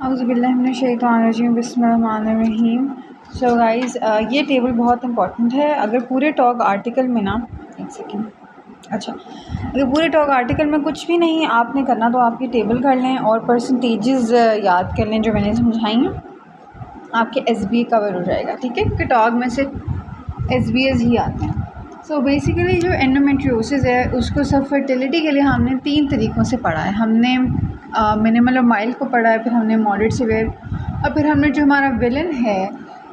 औज़ुबिल्लाहिमिनश्शैतानिर्रजीम बिस्मिल्लाहिर्रहमानिर्रहीम। So guys, ये table बहुत इंपॉर्टेंट है। अगर पूरे टॉक आर्टिकल में ना, एक सेकेंड, अच्छा, अगर पूरे टॉक आर्टिकल में कुछ भी नहीं आपने करना तो आप ये टेबल कर लें और परसेंटेजेस याद कर लें जो मैंने समझाई हैं, आपके एसबीए कवर हो जाएगा। ठीक है, क्योंकि टॉक में से एसबीएस ही आते हैं। सो बेसिकली जो एंडोमेट्रियोसिस है उसको सब फर्टिलिटी के लिए हमने 3 तरीक़ों से पढ़ा है। हमने मिनिमल और माइल्ड को पढ़ा है, फिर हमने मॉडरेट सीवियर, और फिर हमने जो हमारा विलन है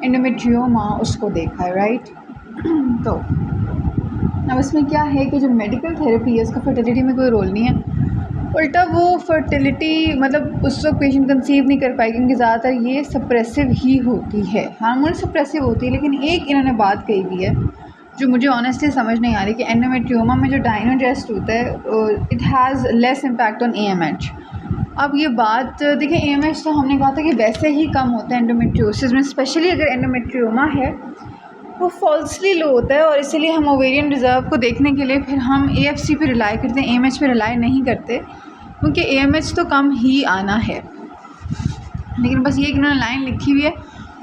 एंडोमेट्रियोमा उसको देखा है, राइट। तो अब इसमें क्या है कि जो मेडिकल थेरेपी है उसका फर्टिलिटी में कोई रोल नहीं है, उल्टा वो फर्टिलिटी मतलब उस वक्त पेशेंट कंसीव नहीं कर पाएगी क्योंकि ज़्यादातर ये सप्रेसिव ही होती है, हार्मोन सप्रेसिव होती है। लेकिन एक इन्होंने बात कही हुई है जो मुझे ऑनेस्टली समझ नहीं आ रही कि एंडोमेट्रियोमा में जो डायनोजेस्ट होता है it has less impact on AMH. अब ये बात देखिए, एएमएच तो हमने कहा था कि वैसे ही कम होता है एंडोमेट्रियोसिस में, स्पेशली अगर एंडोमेट्रियोमा है वो फॉल्सली लो होता है, और इसीलिए हम ओवेरियन रिज़र्व को देखने के लिए फिर हम एएफसी पे रिलाई करते हैं, एएमएच पे रिलाई नहीं करते, क्योंकि एएमएच तो कम ही आना है। लेकिन बस ये कि उन्होंने लाइन लिखी हुई है,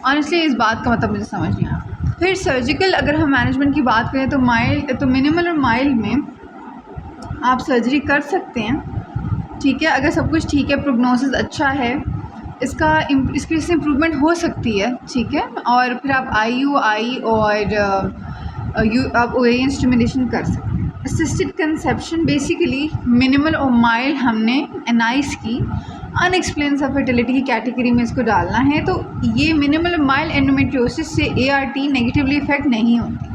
ऑनेस्टली इस बात का मतलब मुझे समझ नहीं आया। फिर सर्जिकल अगर हम मैनेजमेंट की बात करें तो माइल्ड तो मिनिमल और माइल्ड में आप सर्जरी कर सकते हैं, ठीक है, अगर सब कुछ ठीक है, प्रोग्नोसिस अच्छा है, इसकी इससे इम्प्रूवमेंट हो सकती है, ठीक है। और फिर आप आईयूआई और आप ओवेरियन स्टिमुलेशन कर सकते हैं। असिस्टेड कंसेप्शन बेसिकली मिनिमल और माइल्ड हमने एनाइस की अनएक्सप्लेन फर्टिलिटी की कैटेगरी में इसको डालना है। तो ये मिनिमल और माइल्ड एंडोमेट्रियोसिस से एआरटी नेगेटिवली इफेक्ट नहीं होती।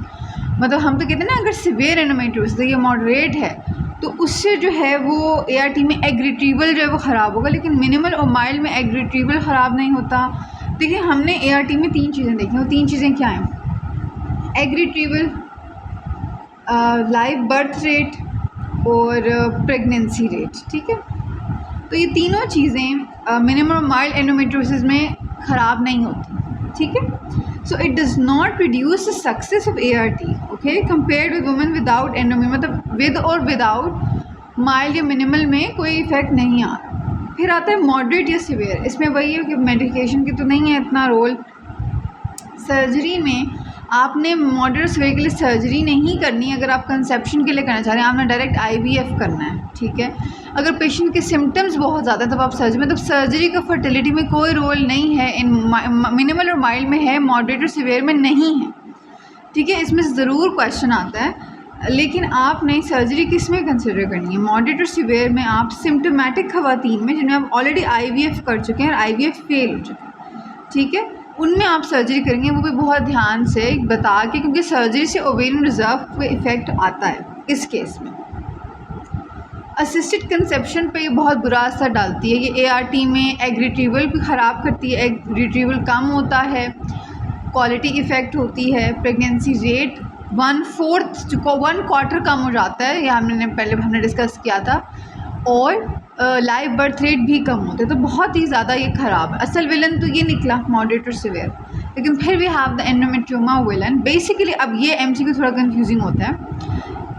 मतलब हम तो कहते हैं ना, अगर सिवियर एंडोमेट्रियोसिस ये मॉडरेट है तो उससे जो है वो एआरटी में एग रिट्रीवल जो है वो ख़राब होगा, लेकिन मिनिमल और माइल्ड में एग रिट्रीवल ख़राब नहीं होता। देखिए, हमने एआरटी में 3 चीज़ें देखी, वो 3 चीज़ें क्या हैं? Egg retrieval, live birth rate और प्रेगनेंसी रेट, ठीक है। तो ये तीनों चीज़ें मिनिमल और माइल्ड एंडोमेट्रियोसिस में ख़राब नहीं होती, ठीक है। So it does not reduce the success of ART, okay, compared with women without endometriosis, मतलब विद और विदाउट माइल्ड या मिनिमल में कोई इफेक्ट नहीं आ रहा। फिर आता है मॉडरेट या सिवियर, इसमें वही है कि मेडिकेशन की तो नहीं है इतना रोल। सर्जरी में आपने मॉडरेट सिवियर के लिए सर्जरी नहीं करनी अगर आप कंसेप्शन के लिए करना चाह रहे हैं, आपने डायरेक्ट आईवीएफ करना है, ठीक है। अगर पेशेंट के सिम्टम्स बहुत ज़्यादा है तब आप सर्जरी, मतलब सर्जरी का फर्टिलिटी में कोई रोल नहीं है, इन मिनिमल और माइल्ड में है, मॉडरेट और सिवियर में नहीं है, ठीक है। इसमें ज़रूर क्वेश्चन आता है, लेकिन आपने सर्जरी किस में कंसिडर करनी है? मॉडरेट और सिवियर में आप सिम्टोमेटिक ख़वातीन में जिन्हें आप ऑलरेडी आईवीएफ कर चुके हैं और आईवीएफ फेल हो चुके हैं, ठीक है, उनमें आप सर्जरी करेंगे, वो भी बहुत ध्यान से बता के, क्योंकि सर्जरी से ओवेरियन रिजर्व पे इफ़ेक्ट आता है इस केस में। असिस्टेड कंसेप्शन पे ये बहुत बुरा असर डालती है, ये एआरटी में एग रिट्रीवल भी ख़राब करती है, एग रिट्रीवल कम होता है, क्वालिटी इफ़ेक्ट होती है, प्रेगनेंसी रेट 1/4 कम हो जाता है, ये हमने डिस्कस किया था, और लाइव बर्थ रेट भी कम होते हैं। तो बहुत ही ज़्यादा ये ख़राब है। असल विलन तो ये निकला मॉडरेट और सिवियर, लेकिन फिर we have the endometrioma villain. Basically अब ये एमसीक्यू थोड़ा कंफ्यूजिंग होता है,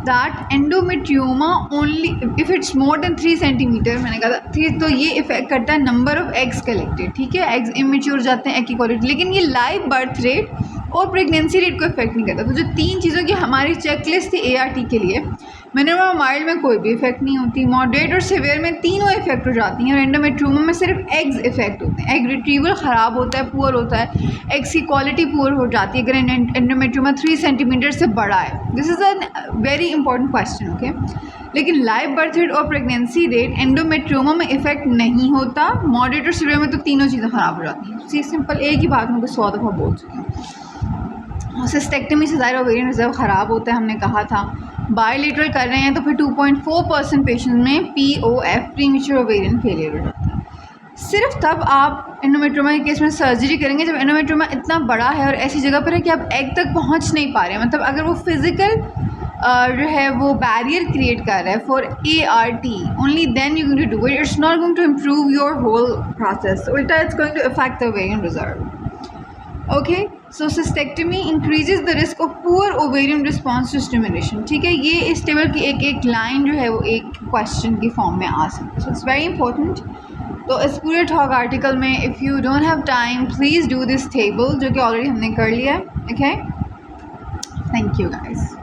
that endometrioma only if it's more than 3 centimetre, मैंने कहा था, तो ये इफेक्ट करता है नंबर ऑफ एग्स कलेक्टेड, ठीक है, एग्स इमेच्योर जाते हैं, एग की क्वालिटी, लेकिन ये लाइव बर्थ रेट और प्रेगनेंसी रेट को इफेक्ट नहीं करता। तो जो 3 चीज़ों की हमारी चेकलिस्ट थी एआरटी के लिए, मिनिमल और माइल्ड में कोई भी इफेक्ट नहीं होती, मॉडरेट और सिवियर में तीनों इफेक्ट हो जाती हैं, और एंडोमेट्रियोमा में सिर्फ एग्स इफेक्ट होते हैं, एग रिट्रीवल ख़राब होता है, पुअर होता है, एग्स की क्वालिटी पुअर हो जाती है अगर एंडोमेट्रियोमा 3 सेंटीमीटर से बड़ा है। This is a very important question, okay. लेकिन लाइव बर्थ रेट और प्रेगनेंसी रेट एंडोमेट्रियोमा में इफेक्ट नहीं होता, मॉडरेट और सिवियर में तो तीनों चीज़ें ख़राब हो जाती हैं। सिंपल एक ही बात मैं 100 दफ़ा बोल चुकी हूँ। सिस्टेक्टमी से ज़ाहिर ओवेरियन रिजर्व ख़राब होता है, हमने कहा था। बायोलेटरल कर रहे हैं तो फिर 2.4% पेशेंट में पीओएफ प्रीमेच्योर ओवेरियन फेलियर हो जाता है। सिर्फ तब आप एंडोमेट्रियोमा के केस में सर्जरी करेंगे जब एंडोमेट्रियोमा इतना बड़ा है और ऐसी जगह पर है कि आप एग तक पहुंच नहीं पा रहे हैं, मतलब अगर वो फिज़िकल जो है वो बैरियर क्रिएट कर रहा है for ART, only then you going to do it, it's not going to improve your whole process, उल्टा it's going to affect the ovarian reserve, okay. So cystectomy increases the risk of poor ovarian response to stimulation, ठीक है। ये इस table की एक एक line जो है वो एक क्वेश्चन की फॉर्म में आ सकती है, सो इट्स वेरी इंपॉर्टेंट। तो इस पूरे टॉक आर्टिकल में if you don't have time please do this table, जो कि ऑलरेडी हमने कर लिया है। Okay, thank you guys.